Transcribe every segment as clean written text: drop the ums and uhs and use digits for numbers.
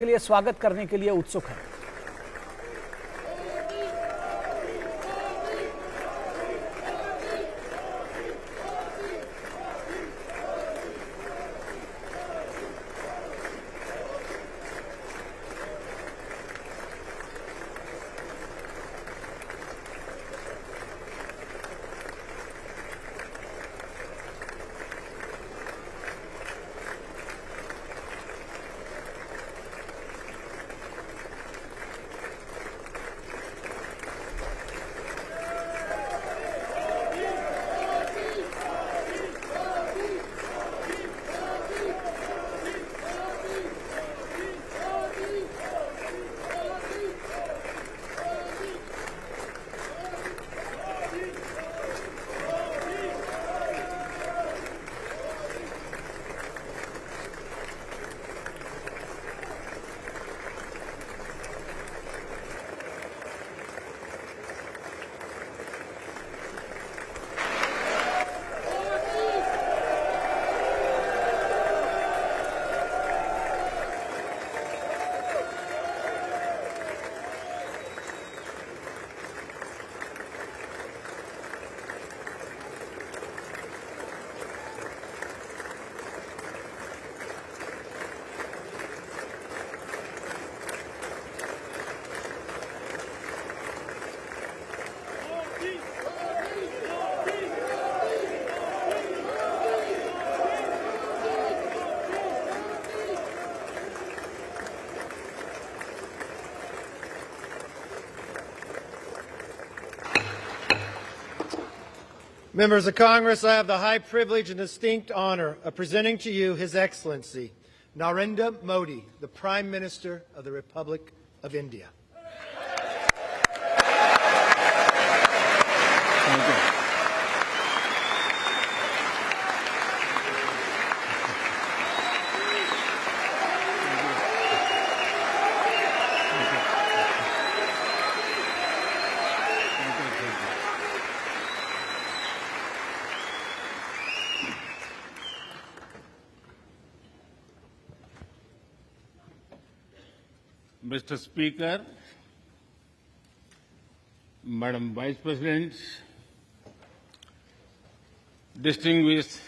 के लिए स्वागत करने के लिए उत्सुक है। Members of Congress, I have the high privilege and distinct honor of presenting to you His Excellency Narendra Modi, the Prime Minister of the Republic of India. Thank you. Mr. Speaker, Madam Vice President, distinguished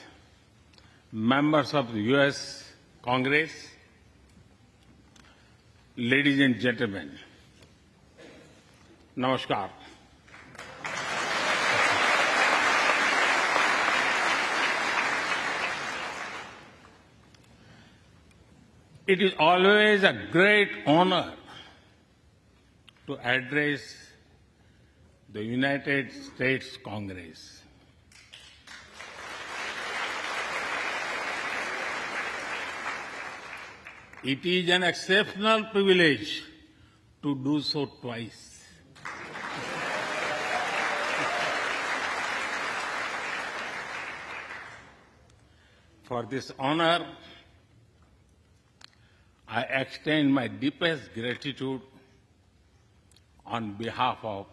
members of the U.S. Congress, ladies and gentlemen, Namaskar. It is always a great honor to address the United States Congress. It is an exceptional privilege to do so twice. For this honor, I extend my deepest gratitude on behalf of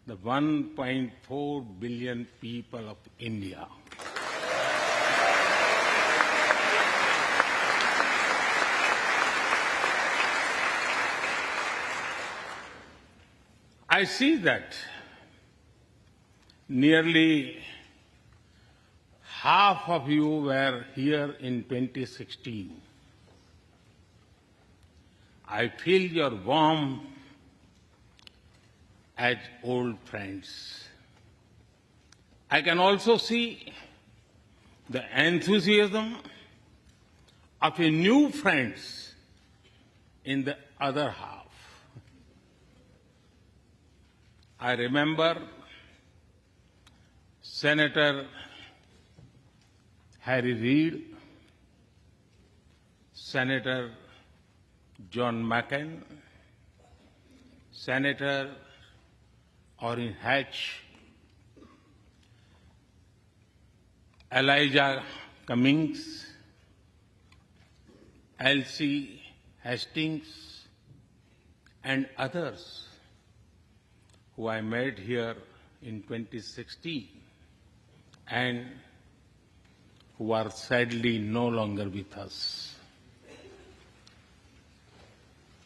the 1.4 billion people of India. I see that nearly half of you were here in 2016. I feel your warmth as old friends. I can also see the enthusiasm of a new friends in the other half. I remember Senator Harry Reid, Senator John McCain, Senator Orrin Hatch, Elijah Cummings, Elsie Hastings, and others who I met here in 2016 and who are sadly no longer with us.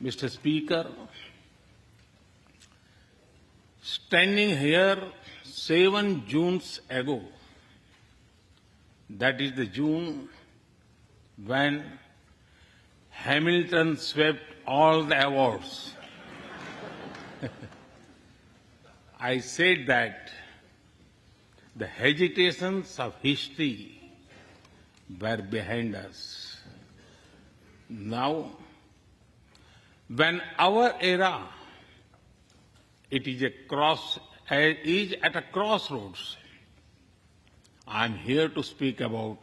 Mr. Speaker, standing here 7 Junes ago, that is the June when Hamilton swept all the awards, I said that the hesitations of history were behind us. Now, when our era is at a crossroads, I am here to speak about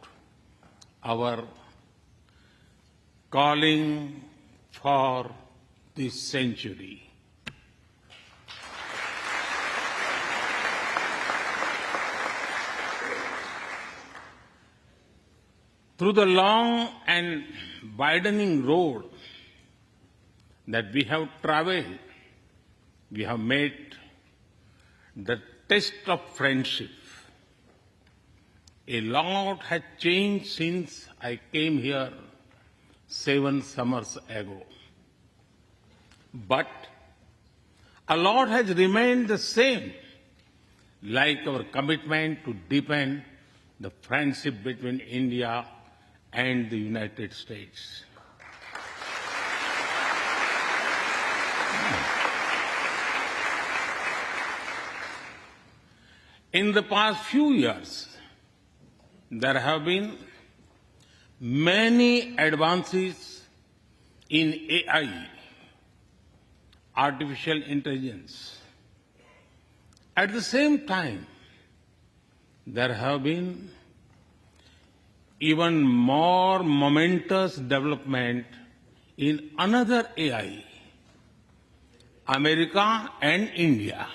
our calling for this century. Through the long and widening road that we have traveled, we have made the test of friendship. A lot has changed since I came here 7 summers ago. But a lot has remained the same, like our commitment to deepen the friendship between India and the United States. In the past few years, there have been many advances in AI, artificial intelligence. At the same time, there have been even more momentous development in another AI, America and India.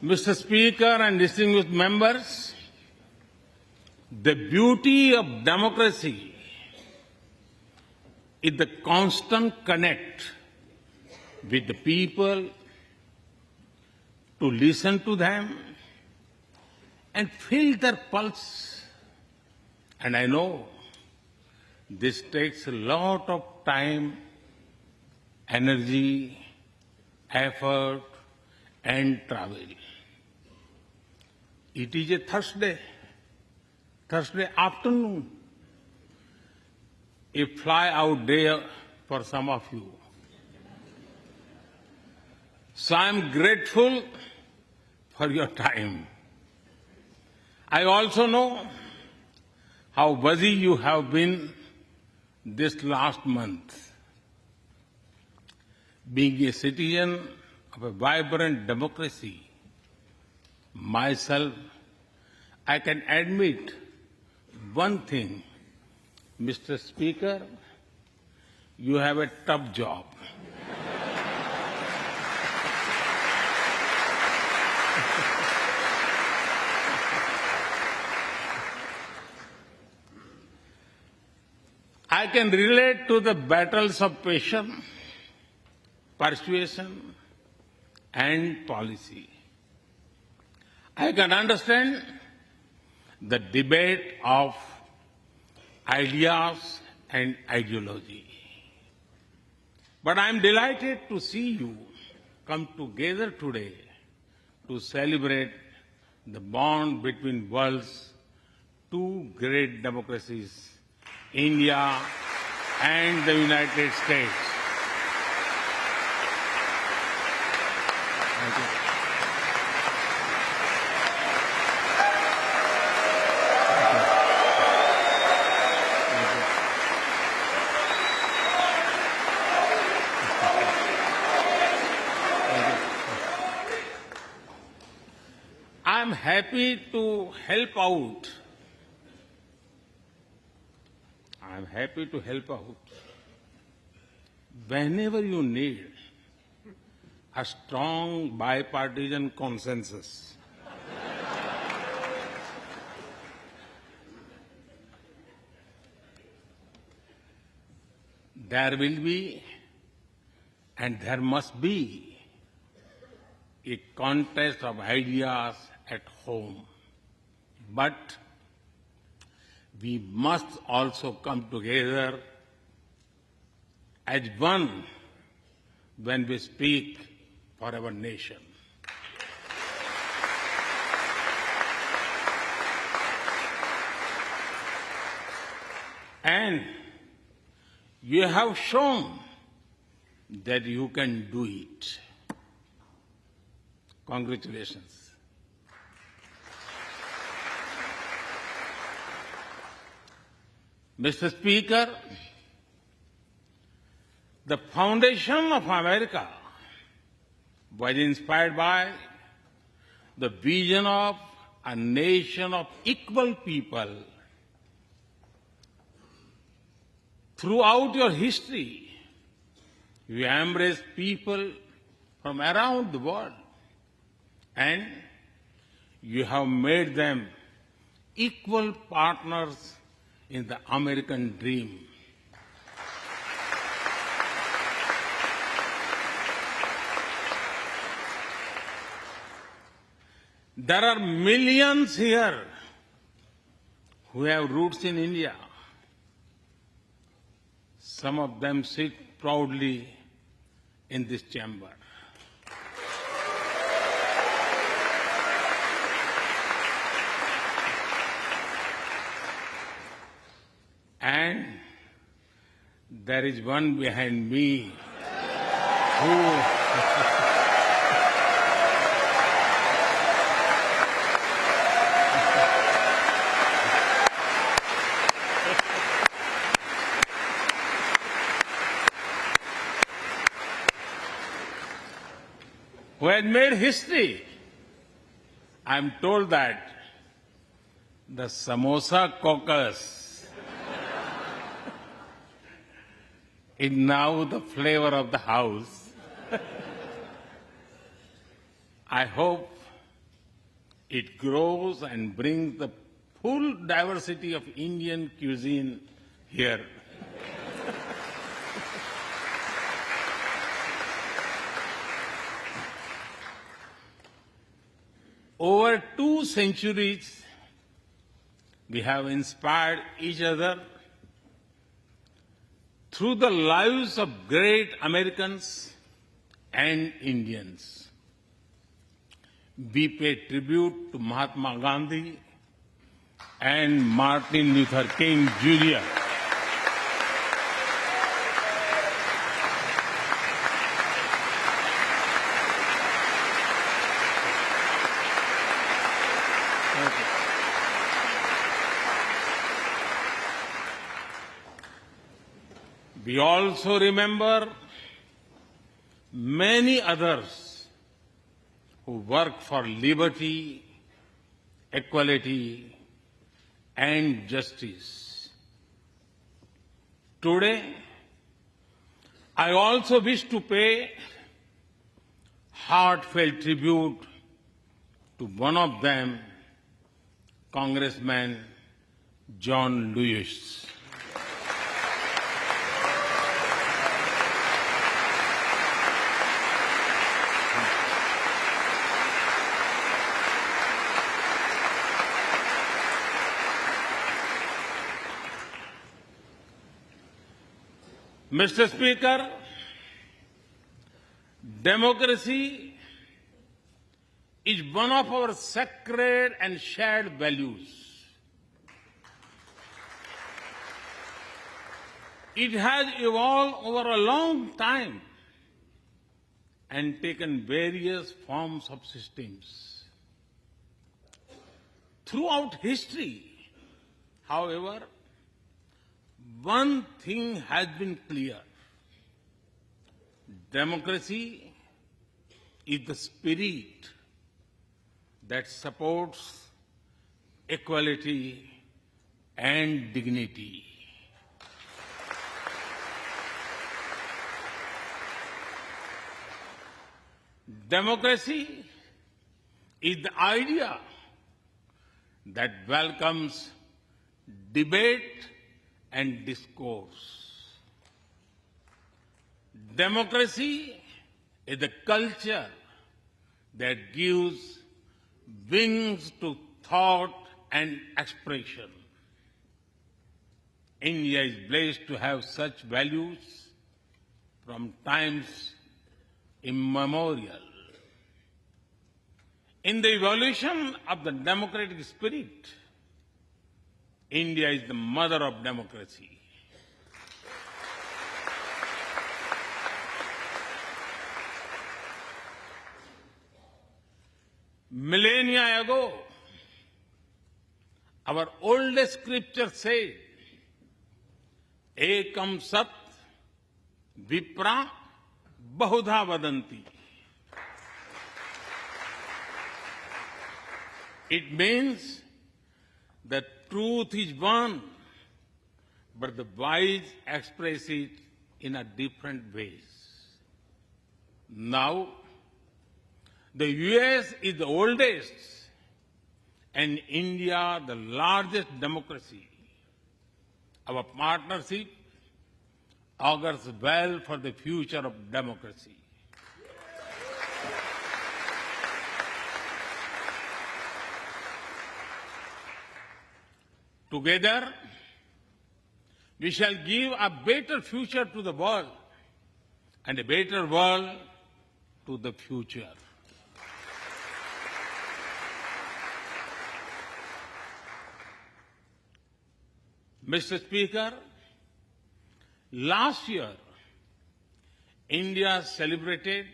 Mr. Speaker and distinguished members, the beauty of democracy is the constant connect with the people, to listen to them and feel their pulse. And I know this takes a lot of time, energy, effort, and travel. It is a Thursday afternoon, a fly-out day for some of you. So I am grateful for your time. I also know how busy you have been this last month. Being a citizen of a vibrant democracy, myself, I can admit one thing, Mr. Speaker, you have a tough job. I can relate to the battles of patience, persuasion, and policy. I can understand the debate of ideas and ideology. But I am delighted to see you come together today to celebrate the bond between world's two great democracies, India and the United States. Thank you. I'm happy to help out. I'm happy to help out whenever you need a strong bipartisan consensus. there will be and there must be a contest of ideas at home. But we must also come together as one when we speak for our nation. And you have shown that you can do it. Congratulations. Mr. Speaker, the foundation of America was inspired by the vision of a nation of equal people. Throughout your history, you embrace people from around the world, and you have made them equal partners in the American dream. There are millions here who have roots in India. Some of them sit proudly in this chamber. And there is one behind me who has made history. I'm told that the Samosa Caucus is now the flavor of the house. I hope it grows and brings the full diversity of Indian cuisine here. Over 2 centuries, we have inspired each other through the lives of great Americans and Indians. We pay tribute to Mahatma Gandhi and Martin Luther King Jr. We also remember many others who work for liberty, equality, and justice. Today, I also wish to pay heartfelt tribute to one of them, Congressman John Lewis. Mr. Speaker, democracy is one of our sacred and shared values. It has evolved over a long time and taken various forms of systems. Throughout history, however, one thing has been clear. Democracy is the spirit that supports equality and dignity. Democracy is the idea that welcomes debate and discourse. Democracy is the culture that gives wings to thought and expression. India is blessed to have such values from times immemorial. In the evolution of the democratic spirit, India is the mother of democracy. Millennia ago, our oldest scripture said, Ekam Sat Vipra Bahudha Vadanti. It means the truth is one, but the wise express it in a different ways. Now, the US is the oldest and India the largest democracy. Our partnership augurs well for the future of democracy. Together, we shall give a better future to the world and a better world to the future. Mr. Speaker, last year, India celebrated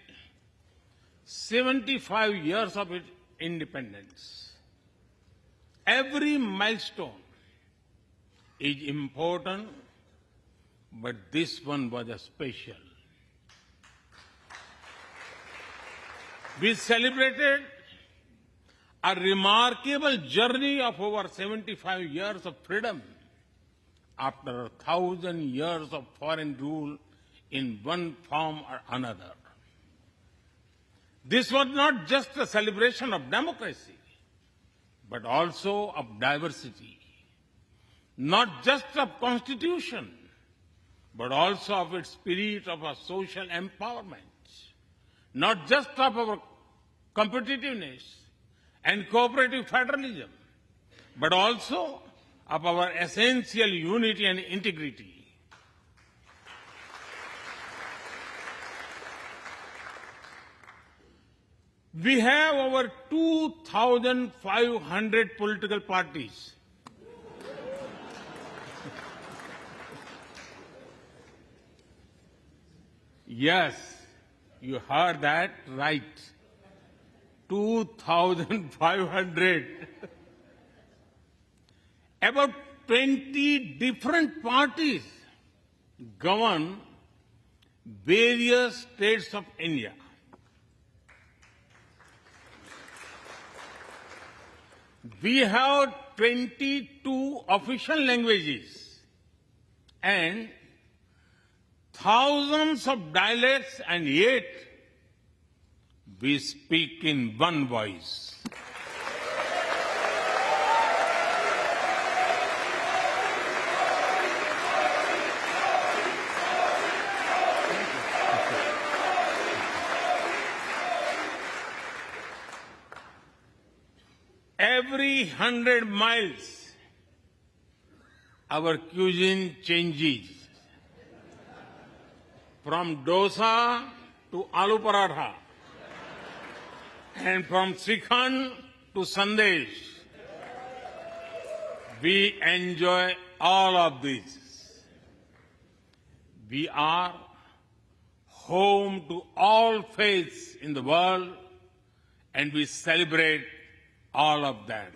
75 years of its independence. Every milestone is important, but this one was a special. We celebrated a remarkable journey of over 75 years of freedom after 1,000 years of foreign rule in one form or another. This was not just a celebration of democracy, but also of diversity. Not just of constitution, but also of its spirit of a social empowerment. Not just of our competitiveness and cooperative federalism, but also of our essential unity and integrity. We have over 2,500 political parties. Yes, you heard that right. 2,500. About 20 different parties govern various states of India. We have 22 official languages and thousands of dialects, and yet we speak in one voice. Every 100 miles, our cuisine changes. From dosa to aloo paratha, and from Srikhand to Sandesh. We enjoy all of this. We are home to all faiths in the world, and we celebrate all of them.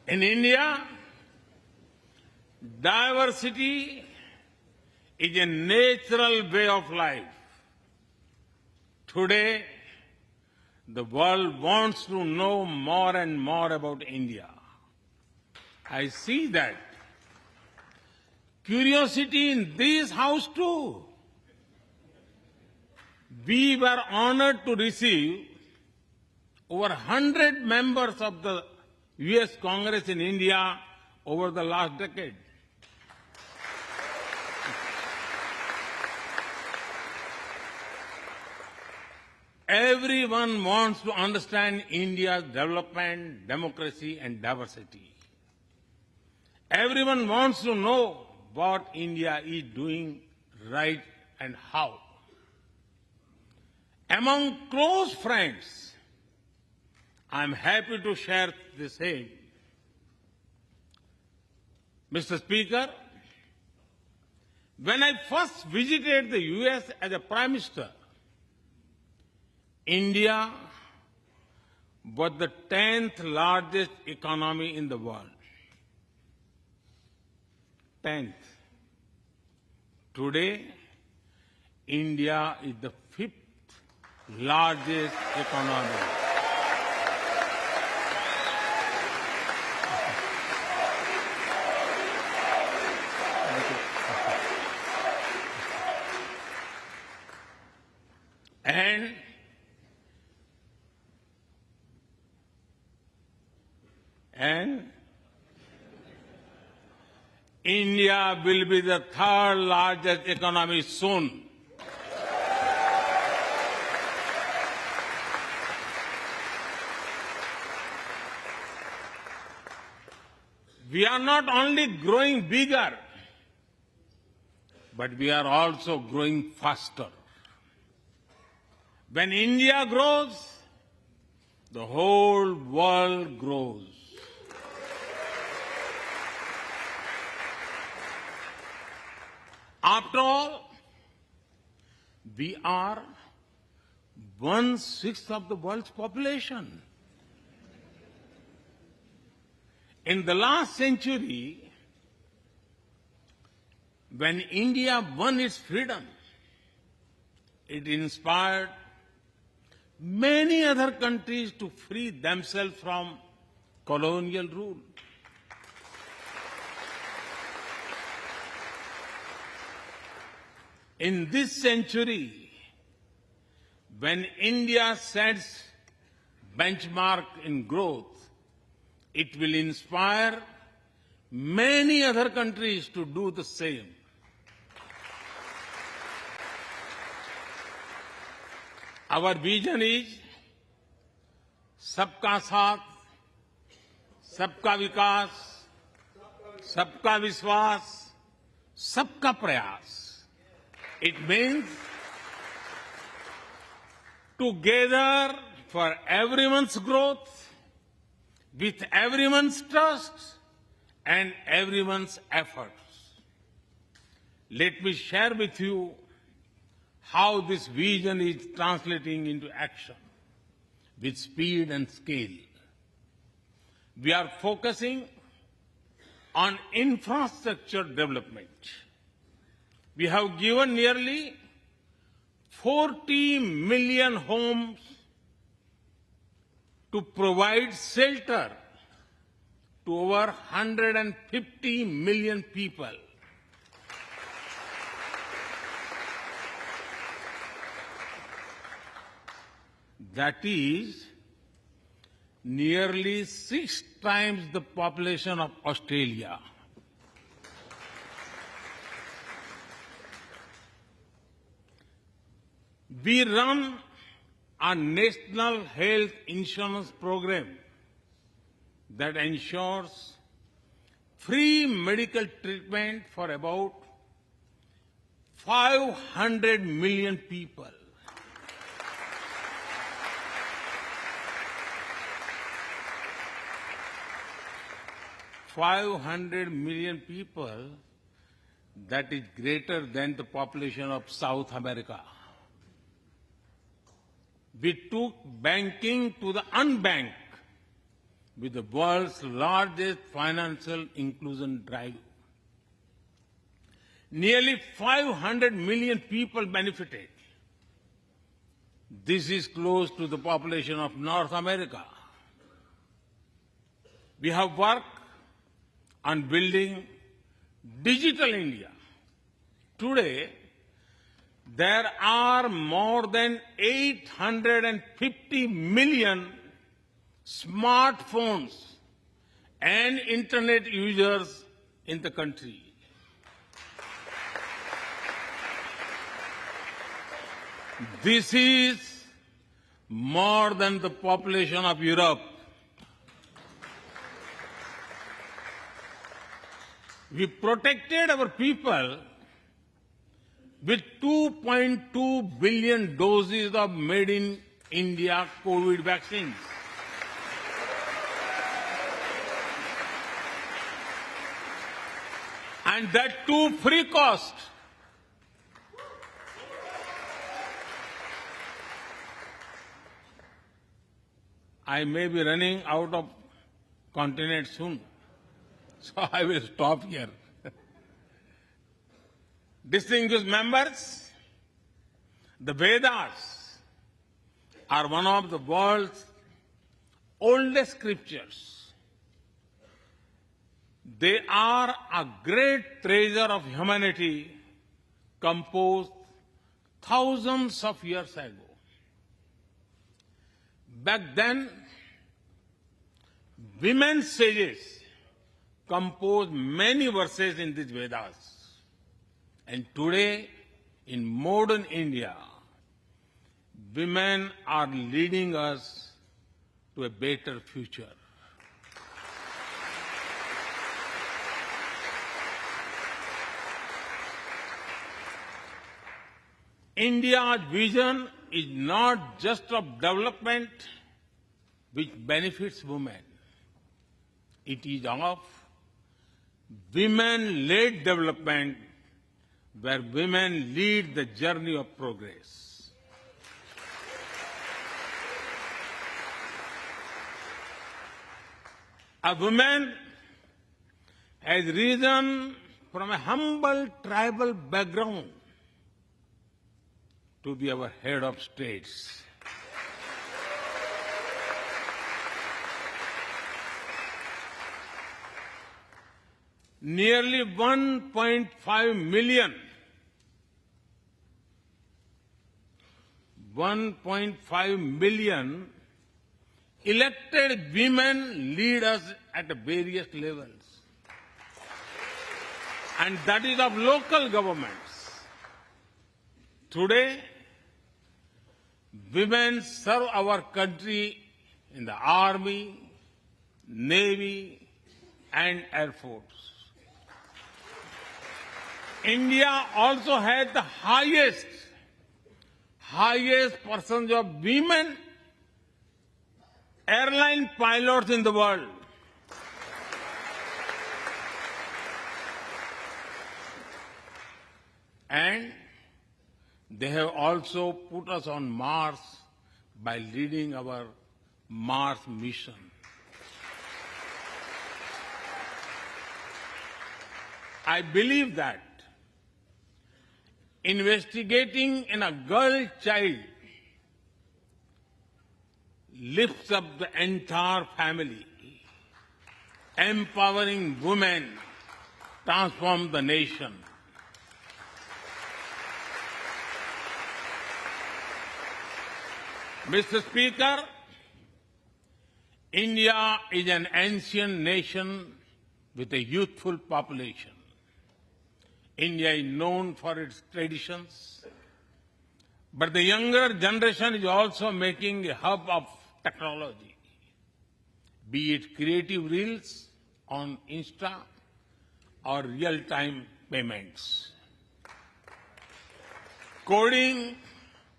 In India, diversity is a natural way of life. Today, the world wants to know more and more about India. I see that curiosity in this house too. We were honored to receive over 100 members of the US Congress in India over the last decade. Everyone wants to understand India's development, democracy, and diversity. Everyone wants to know what India is doing right and how. Among close friends, I am happy to share the same. Mr. Speaker, when I first visited the US as a Prime Minister, India was the 10th largest economy in the world. 10th. Today, India is the 5th largest economy. And India will be the 3rd largest economy soon. We are not only growing bigger, but we are also growing faster. When India grows, the whole world grows. After all, we are 1/6 of the world's population. In the last century, when India won its freedom, it inspired many other countries to free themselves from colonial rule. In this century, when India sets benchmark in growth, it will inspire many other countries to do the same. Our vision is सबका साथ, सबका विकास, सबका विश्वास, सबका प्रयास. It means together for everyone's growth, with everyone's trust and everyone's efforts. Let me share with you how this vision is translating into action with speed and scale. We are focusing on infrastructure development. We have given nearly 40 million homes to provide shelter to over 150 million people. That is nearly 6 times the population of Australia. We run a national health insurance program that ensures free medical treatment for about 500 million people. $500 million people, that is greater than the population of South America. We took banking to the unbanked with the world's largest financial inclusion drive. Nearly 500 million people benefited. This is close to the population of North America. We have worked on building Digital India. Today, there are more than 850 million smartphones and internet users in the country. This is more than the population of Europe. We protected our people with 2.2 billion doses of made in India COVID vaccines. And that too free cost. I may be running out of continent soon, so I will stop here. Distinguished members, the Vedas are one of the world's oldest scriptures. They are a great treasure of humanity composed thousands of years ago. Back then, women sages composed many verses in these Vedas. And today, in modern India, women are leading us to a better future. India's vision is not just of development which benefits women. It is of women-led development where women lead the journey of progress. A woman has risen from a humble tribal background to be our head of states. Nearly 1.5 million elected women lead us at various levels. And that is of local governments. Today, women serve our country in the Army, Navy, and Air Force. India also has the highest percentage of women airline pilots in the world. And they have also put us on Mars by leading our Mars mission. I believe that investigating in a girl child lifts up the entire family. Empowering women transforms the nation. Mr. Speaker, India is an ancient nation with a youthful population. India is known for its traditions, but the younger generation is also making a hub of technology, be it creative reels on Insta or real-time payments. Coding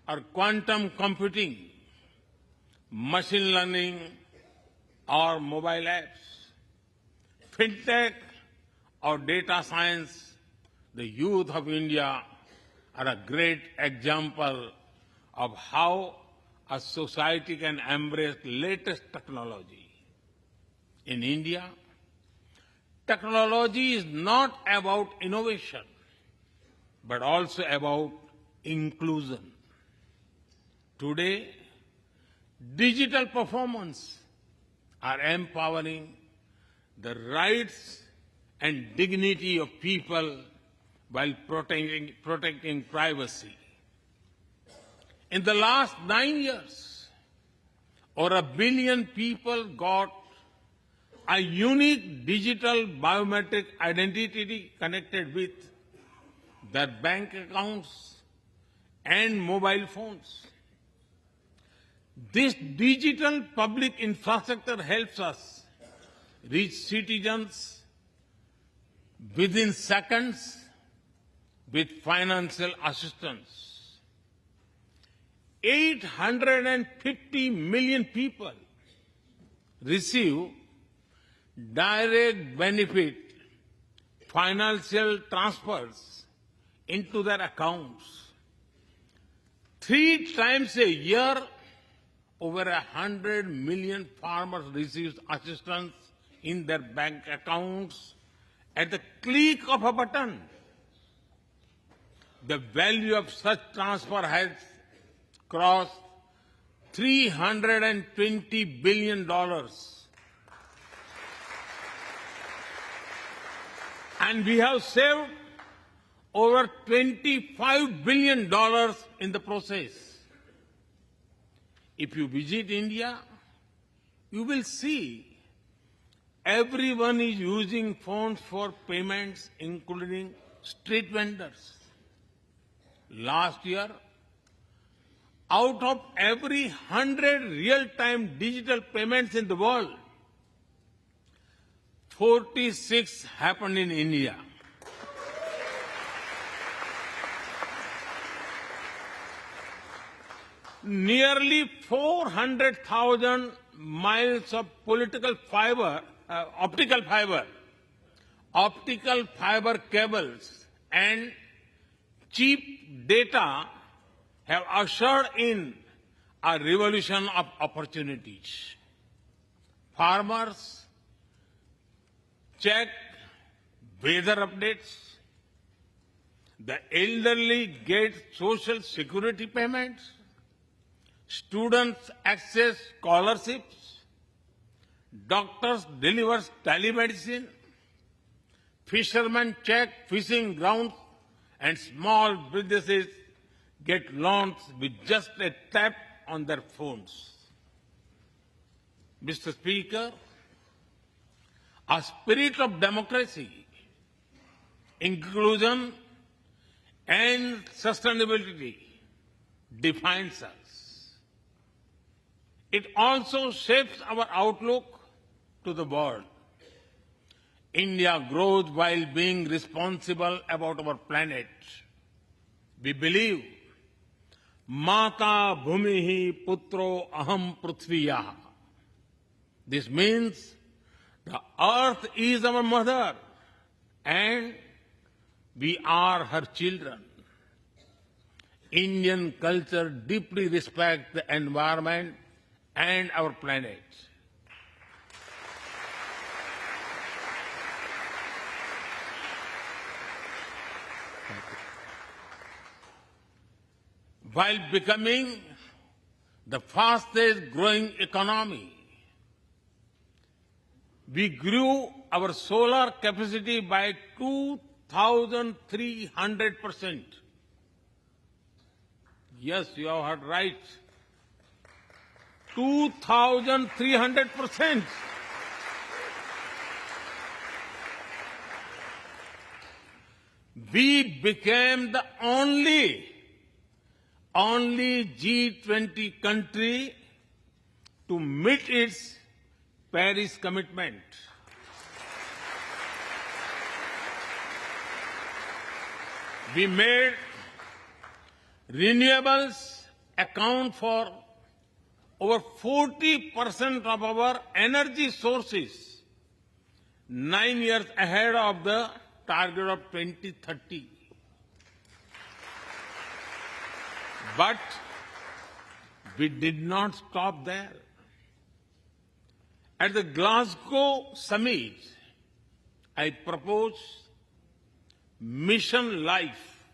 or quantum computing, machine learning or mobile apps, fintech or data science, the youth of India are a great example of how a society can embrace latest technology. In India, technology is not about innovation, but also about inclusion. Today, digital performance are empowering the rights and dignity of people while protecting privacy. In the last 9 years, over 1 billion people got a unique digital biometric identity connected with their bank accounts and mobile phones. This digital public infrastructure helps us reach citizens within seconds with financial assistance. 850 million people receive direct benefit financial transfers into their accounts. 3 times a year, over 100 million farmers receive assistance in their bank accounts at the click of a button. The value of such transfer has crossed $320 billion. And we have saved over $25 billion in the process. If you visit India, you will see everyone is using phones for payments, including street vendors. Last year, out of every 100 real-time digital payments in the world, 46 happened in India. Nearly 400,000 miles of optical fiber cables, and cheap data have ushered in a revolution of opportunities. Farmers check weather updates. The elderly get social security payments. Students access scholarships. Doctors deliver telemedicine. Fishermen check fishing grounds, and small businesses get loans with just a tap on their phones. Mr. Speaker, a spirit of democracy, inclusion, and sustainability defines us. It also shapes our outlook to the world. India grows while being responsible about our planet. We believe, Mata Bhumihi Putro Aham Prithviya. This means the earth is our mother and we are her children. Indian culture deeply respects the environment and our planet. While becoming the fastest growing economy, we grew our solar capacity by 2,300%. Yes, you have heard right. 2,300%. We became the only G20 country to meet its Paris commitment. We made renewables account for over 40% of our energy sources, 9 years ahead of the target of 2030. But we did not stop there. At the Glasgow summit, I proposed Mission Life,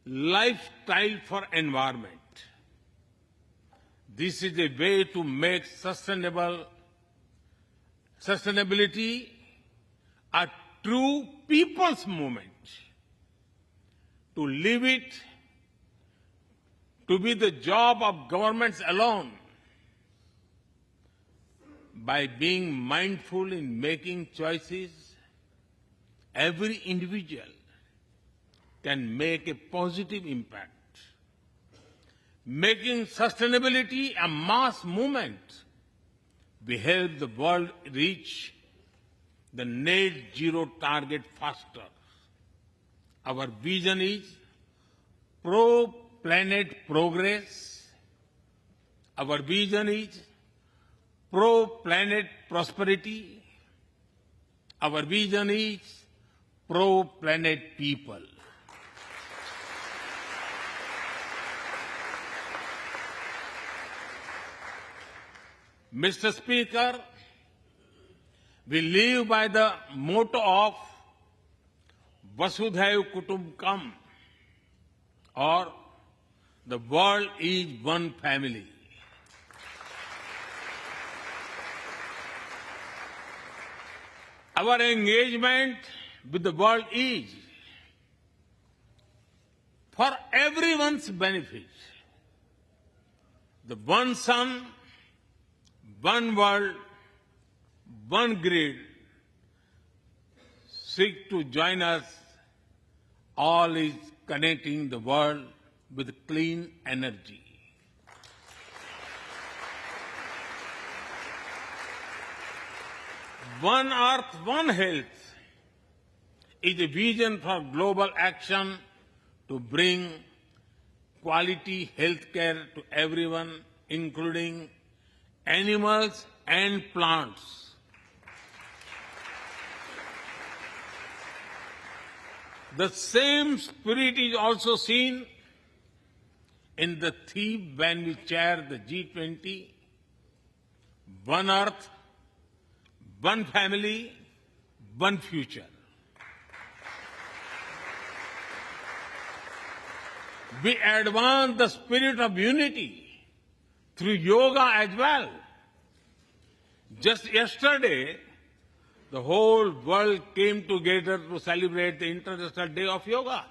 lifestyle for environment. This is a way to make sustainability a true people's movement. To leave it to be the job of governments alone, by being mindful in making choices, every individual can make a positive impact. Making sustainability a mass movement will help the world reach the net zero target faster. Our vision is pro-planet progress. Our vision is pro-planet prosperity. Our vision is pro-planet people. Mr. Speaker, we live by the motto of Vasudhaiv Kutumbakam, or the world is one family. Our engagement with the world is for everyone's benefit. The one sun, one world, one grid seek to join us. All is connecting the world with clean energy. One Earth, One Health is a vision for global action to bring quality health care to everyone, including animals and plants. The same spirit is also seen in the theme when we chair the G20, One Earth, One Family, One Future. We advance the spirit of unity through yoga as well. Just yesterday, the whole world came together to celebrate the International Day of Yoga.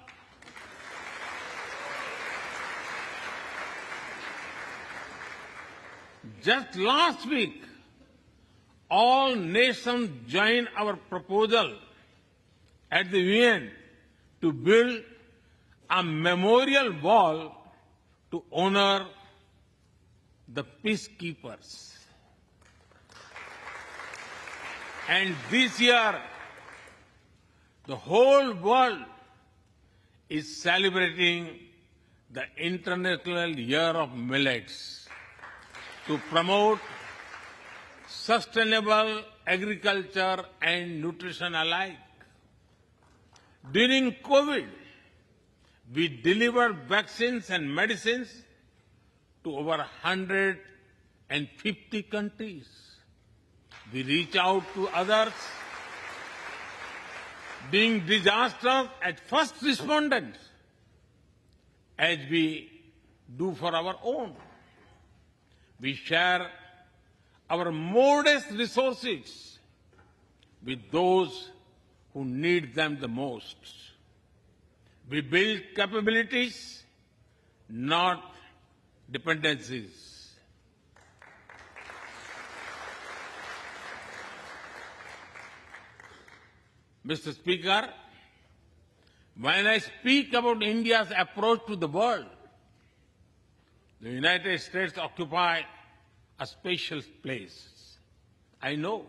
Just last week, all nations joined our proposal at the UN to build a memorial wall to honor the peacekeepers. And this year, the whole world is celebrating the International Year of Millets to promote sustainable agriculture and nutrition alike. During COVID, we delivered vaccines and medicines to over 150 countries. We reach out to others, being disasters as first responders, as we do for our own. We share our modest resources with those who need them the most. We build capabilities, not dependencies. Mr. Speaker, when I speak about India's approach to the world, the United States occupy a special place. I know.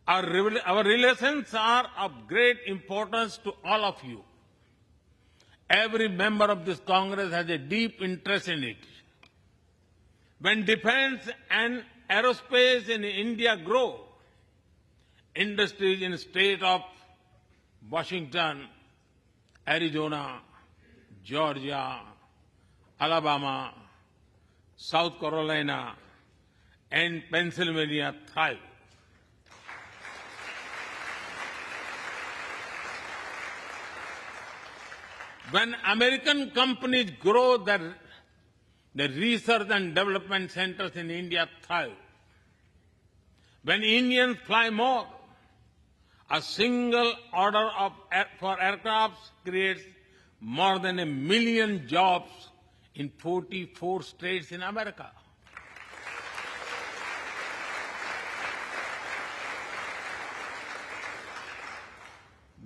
Our relations are of great importance to all of you. Every member of this Congress has a deep interest in it. When defense and aerospace in India grow, industries in the state of Washington, Arizona, Georgia, Alabama, South Carolina, and Pennsylvania thrive. When American companies grow, the research and development centers in India thrive. When Indians fly more, A single order for aircrafts creates more than 1 million jobs in 44 states in America.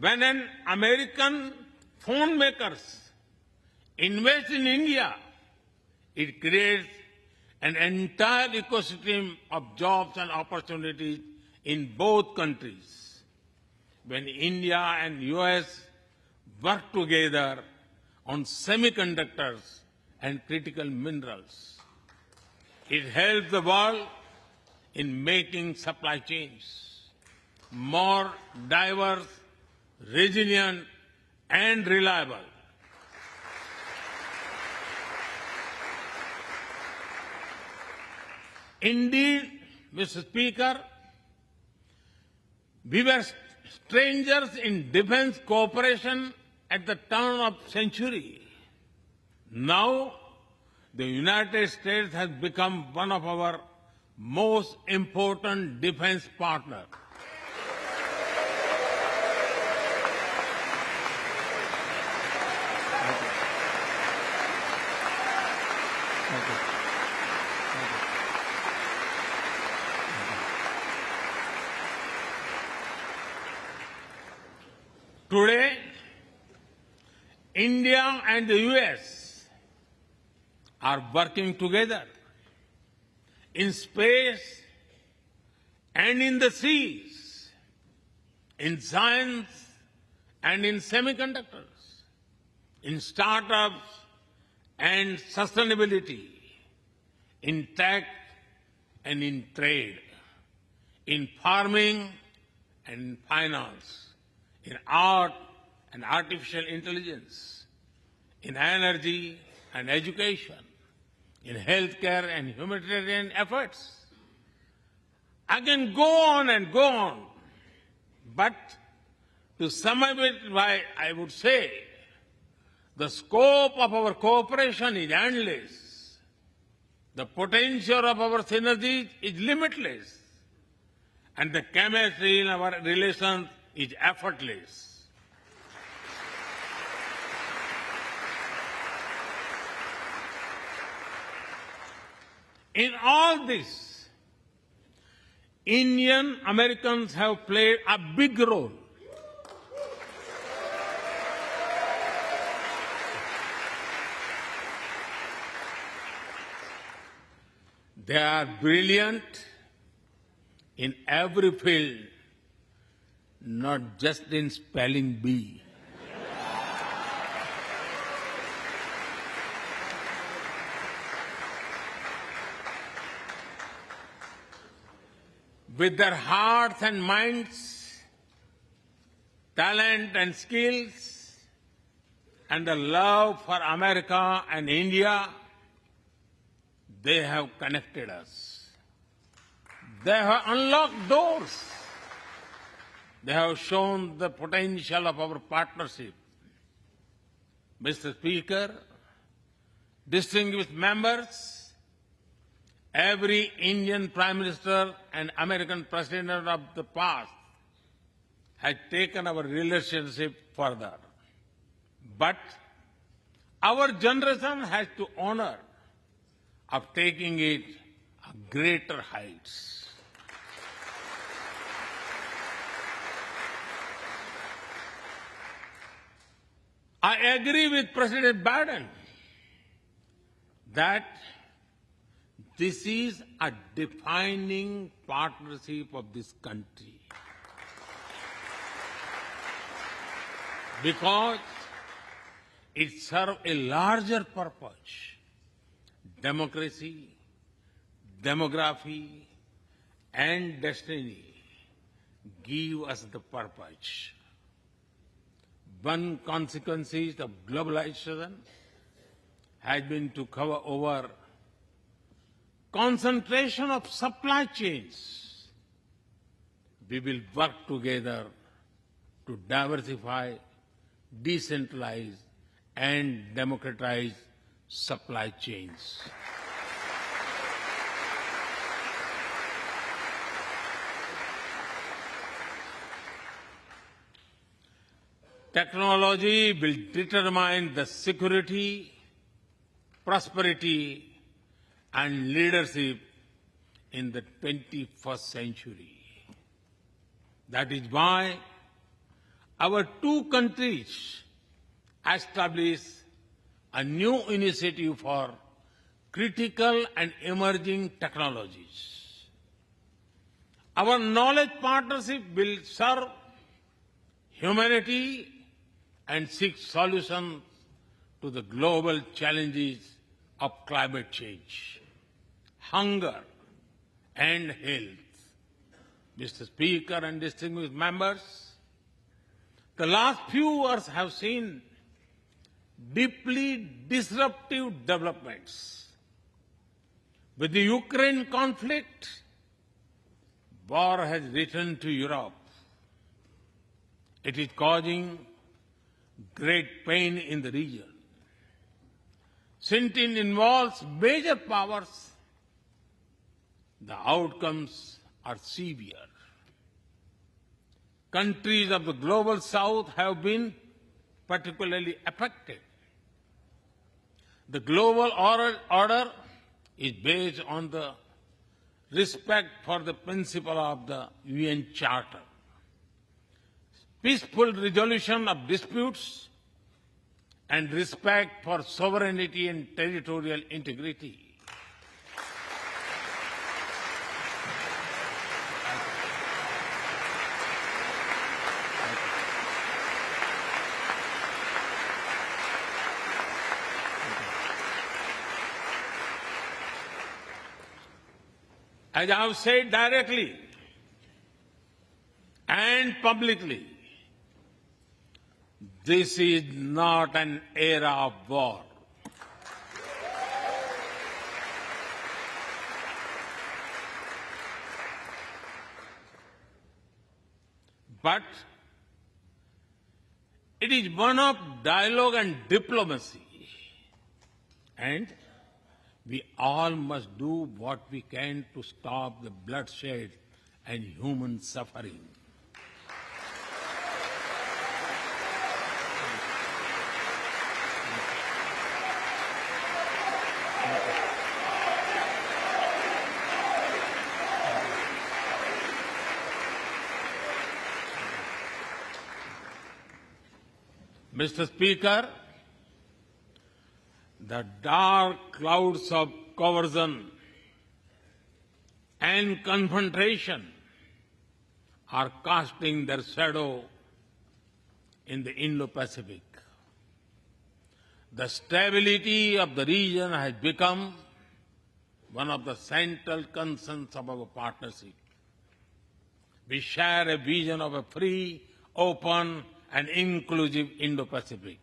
When an American phone makers invest in India, it creates an entire ecosystem of jobs and opportunities in both countries. When India and US work together on semiconductors and critical minerals, it helps the world in making supply chains more diverse, resilient, and reliable. Indeed, Mr. Speaker, we were strangers in defense cooperation at the turn of the century. Now, the United States has become one of our most important defense partners. Today, India and the US are working together in space and in the seas, in science and in semiconductors, in startups and sustainability, in tech and in trade, in farming and finance, in art and artificial intelligence, in energy and education, in healthcare and humanitarian efforts. I can go on and go on, but to sum up it, I would say the scope of our cooperation is endless. The potential of our synergies is limitless. And the chemistry in our relations is effortless. In all this, Indian Americans have played a big role. They are brilliant in every field, not just in spelling bee. With their hearts and minds, talent and skills, and the love for America and India, they have connected us. They have unlocked doors. They have shown the potential of our partnership. Mr. Speaker, distinguished members, every Indian Prime Minister and American President of the past has taken our relationship further. But our generation has to honor of taking it to greater heights. I agree with President Biden that this is a defining partnership of this country, because it serves a larger purpose: democracy, demography, and destiny give us the purpose. One consequence of globalization has been to cover over concentration of supply chains. We will work together to diversify, decentralize, and democratize supply chains. Technology will determine the security, prosperity, and leadership in the 21st century. That is why our two countries established a new initiative for critical and emerging technologies. Our knowledge partnership will serve humanity and seek solutions to the global challenges of climate change, hunger, and health. Mr. Speaker and distinguished members, the last few years have seen deeply disruptive developments. With the Ukraine conflict, war has returned to Europe. It is causing great pain in the region. Since it involves major powers, the outcomes are severe. Countries of the global south have been particularly affected. The global order is based on the respect for the principle of the UN Charter, peaceful resolution of disputes, and respect for sovereignty and territorial integrity. As I have said directly and publicly, this is not an era of war. But it is one of dialogue and diplomacy. And we all must do what we can to stop the bloodshed and human suffering. Mr. Speaker, the dark clouds of coercion and confrontation are casting their shadow in the Indo-Pacific. The stability of the region has become one of the central concerns of our partnership. We share a vision of a free, open, and inclusive Indo-Pacific.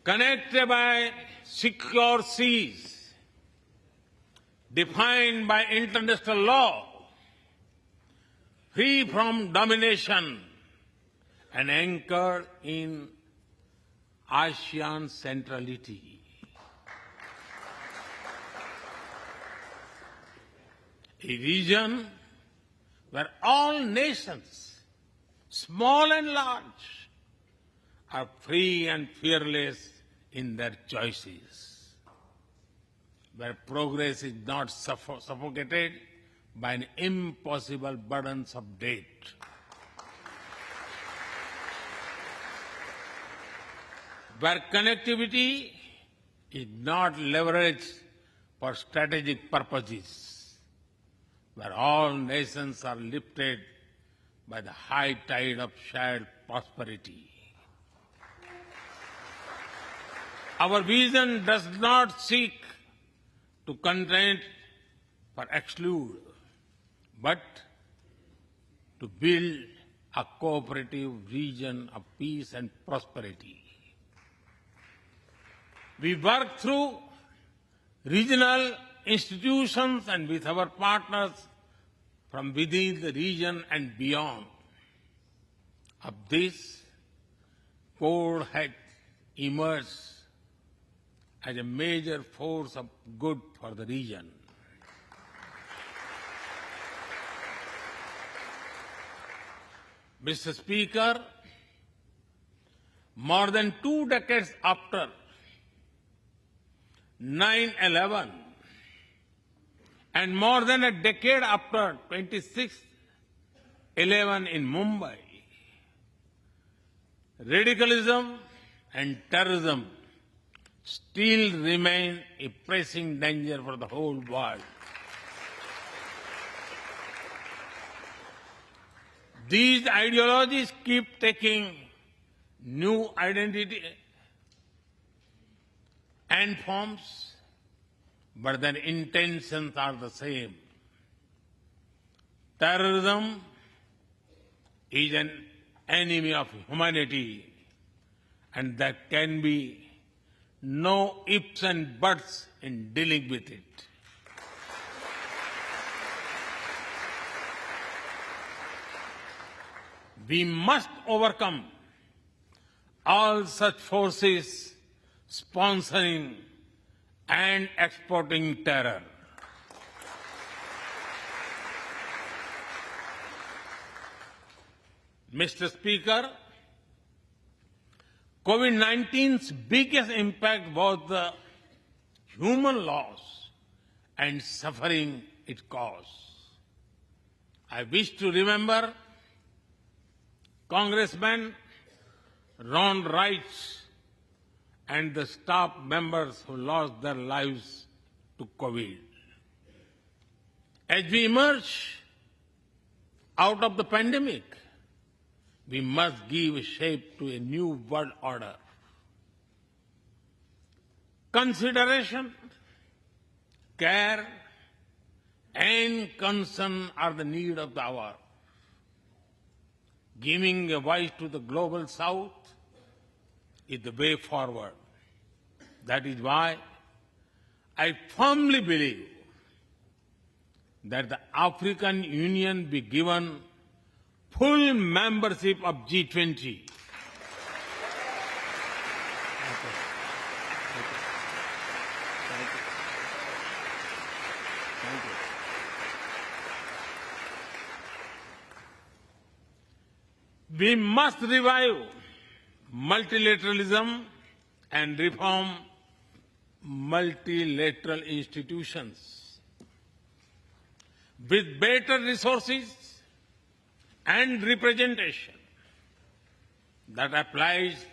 Connected by secure seas, defined by international law, free from domination, and anchored in ASEAN centrality. A region where all nations, small and large, are free and fearless in their choices, where progress is not suffocated by an impossible burdens of debt. Where connectivity is not leveraged for strategic purposes, where all nations are lifted by the high tide of shared prosperity. Our vision does not seek to content or exclude, but to build a cooperative region of peace and prosperity. We work through regional institutions and with our partners from within the region and beyond of this code had emerged as a major force of good for the region. Mr. Speaker, more than 2 decades after 9/11 and more than a decade after 26/11 in Mumbai, radicalism and terrorism still remain a pressing danger for the whole world. These ideologies keep taking new identity and forms, but their intentions are the same. Terrorism is an enemy of humanity, and there can be no ifs and buts in dealing with it. We must overcome all such forces sponsoring and exporting terror. Mr. Speaker, COVID-19's biggest impact was the human loss and suffering it caused. I wish to remember Congressman Ron Wright and the staff members who lost their lives to COVID. As we emerge out of the pandemic, we must give shape to a new world order. Consideration, care, and concern are the need of the hour. Giving a voice to the global south is the way forward. That is why I firmly believe that the African Union be given full membership of G20. We must revive multilateralism and reform multilateral institutions. With better resources and representation that applies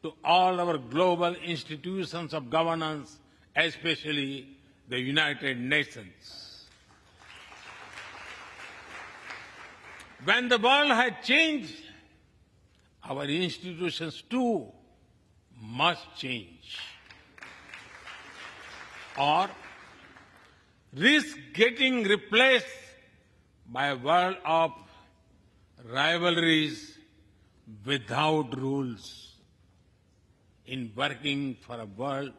to all our global institutions of governance, especially the United Nations. When the world has changed, our institutions too must change, or risk getting replaced by a world of rivalries without rules. In working for a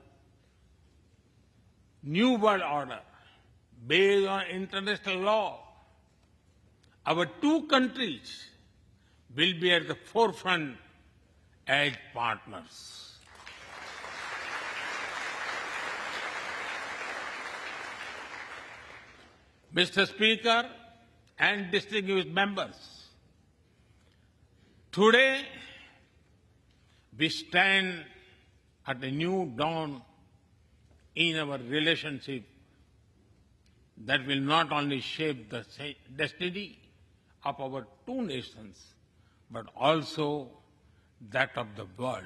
new world order based on international law, our two countries will be at the forefront as partners. Mr. Speaker and distinguished members, today we stand at a new dawn in our relationship that will not only shape the destiny of our two nations, but also that of the world.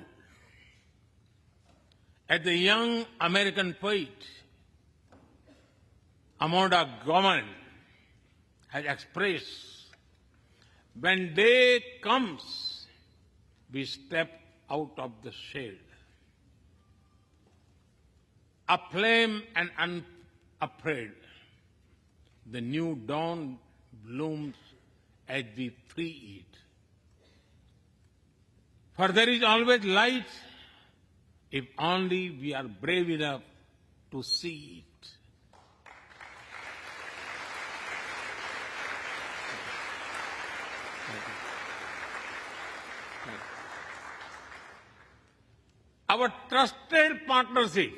As the young American poet Amanda Gorman has expressed, when day comes, we step out of the shade. Aflame and unafraid, the new dawn blooms as we free it. For there is always light if only we are brave enough to see it. Our trusted partnership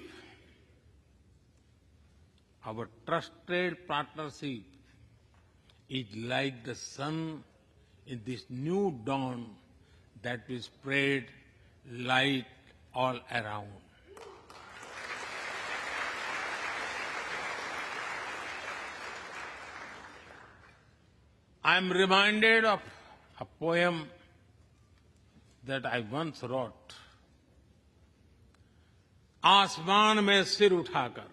is like the sun in this new dawn that will spread light all around. I am reminded of a poem that I once wrote. आसमान में सिर उठाकर,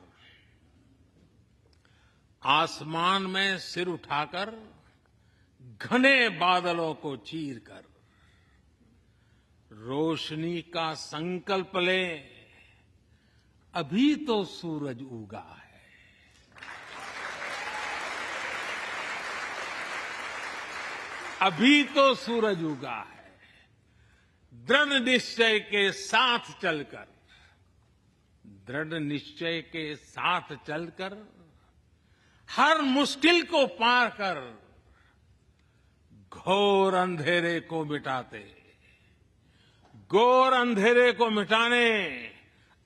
आसमान में सिर उठाकर, घने बादलों को चीरकर, रोशनी का संकल्प ले, अभी तो सूरज उगा है। अभी तो सूरज उगा है। दृढ़ निश्चय के साथ चलकर, दृढ़ निश्चय के साथ चलकर, हर मुश्किल को पार कर, घोर अंधेरे को मिटाते, घोर अंधेरे को मिटाने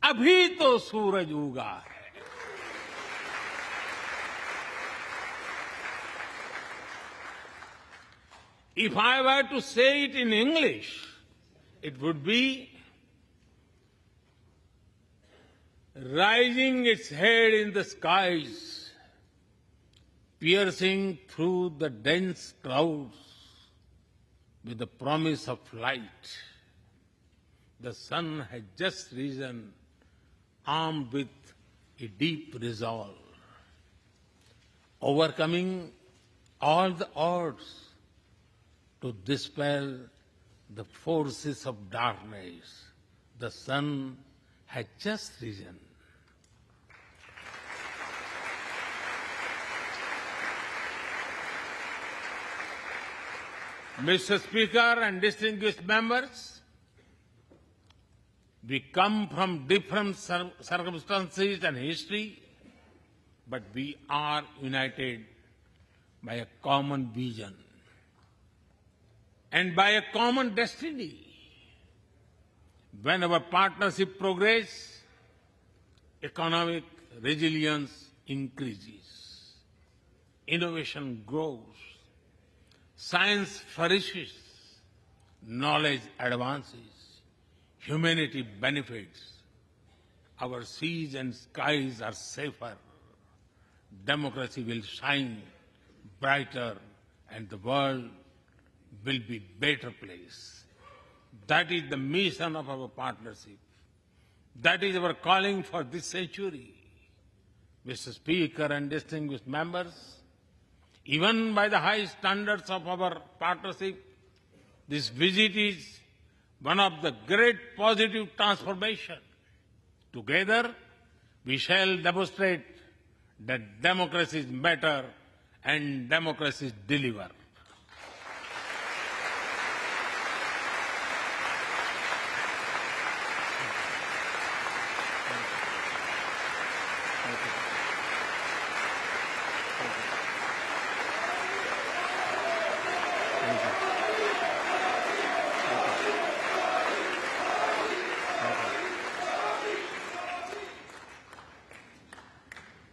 अभी तो सूरज उगा है। If I were to say it in English, it would be rising its head in the skies, piercing through the dense clouds with the promise of light. The sun has just risen, armed with a deep resolve, overcoming all the odds to dispel the forces of darkness. The sun has just risen. Mr. Speaker and distinguished members, we come from different circumstances and history, but we are united by a common vision and by a common destiny. When our partnership progresses, economic resilience increases, innovation grows, science flourishes, knowledge advances, humanity benefits, our seas and skies are safer, democracy will shine brighter, and the world will be a better place. That is the mission of our partnership. That is our calling for this century. Mr. Speaker and distinguished members, even by the high standards of our partnership, this visit is one of the great positive transformation. Together, we shall demonstrate that democracies matter and democracies deliver.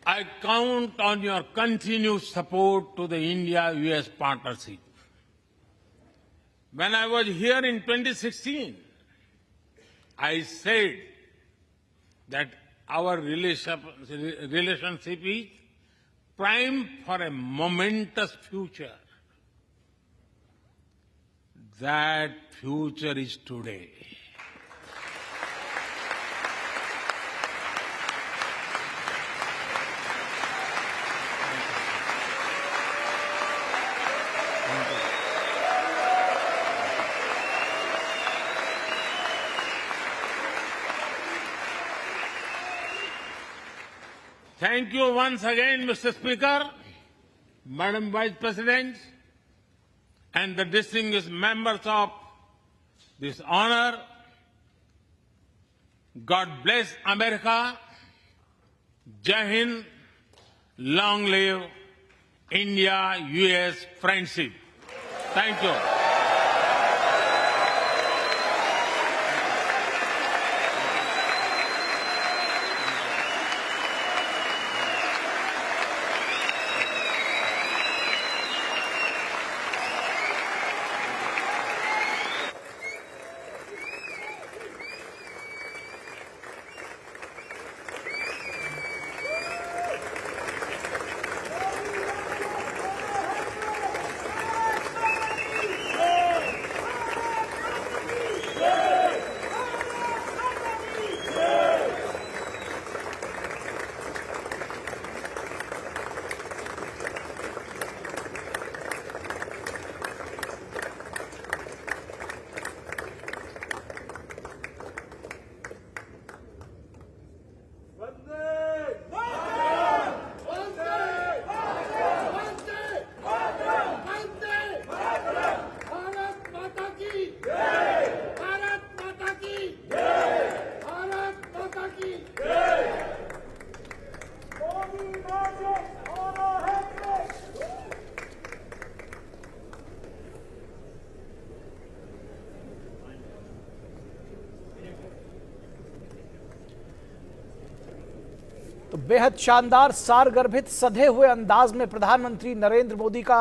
I count on your continued support to the India-US partnership. When I was here in 2016, I said that our relationship is primed for a momentous future. That future is today. Thank you once again, Mr. Speaker, Madam Vice President, and the distinguished members of this honor. God bless America. Jai Hind. Long live India-US friendship. Thank you. बेहद शानदार, सारगर्भित, सधे हुए अंदाज में प्रधानमंत्री नरेंद्र मोदी का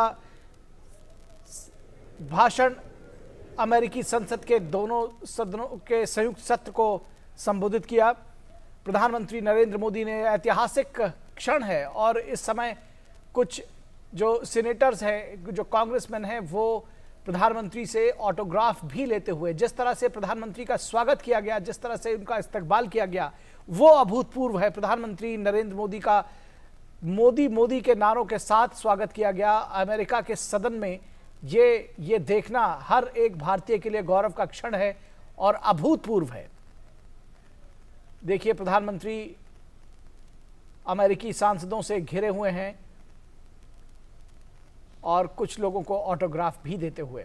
भाषण अमेरिकी संसद के दोनों सदनों के संयुक्त सत्र को संबोधित किया। प्रधानमंत्री नरेंद्र मोदी ने ऐतिहासिक क्षण है और इस समय कुछ जो सीनेटर्स हैं, जो कांग्रेसमैन हैं, वो प्रधानमंत्री से ऑटोग्राफ भी लेते हुए, जिस तरह से प्रधानमंत्री का स्वागत किया गया, जिस तरह से उनका इस्तकबाल किया गया, वो अभूतपूर्व है। प्रधानमंत्री नरेंद्र मोदी का मोदी के नारों के साथ स्वागत किया गया अमेरिका के सदन में। ये देखना हर एक भारतीय के लिए गौरव का क्षण है और अभूतपूर्व है। देखिए, प्रधानमंत्री अमेरिकी सांसदों से घिरे हुए हैं और कुछ लोगों को ऑटोग्राफ भी देते हुए।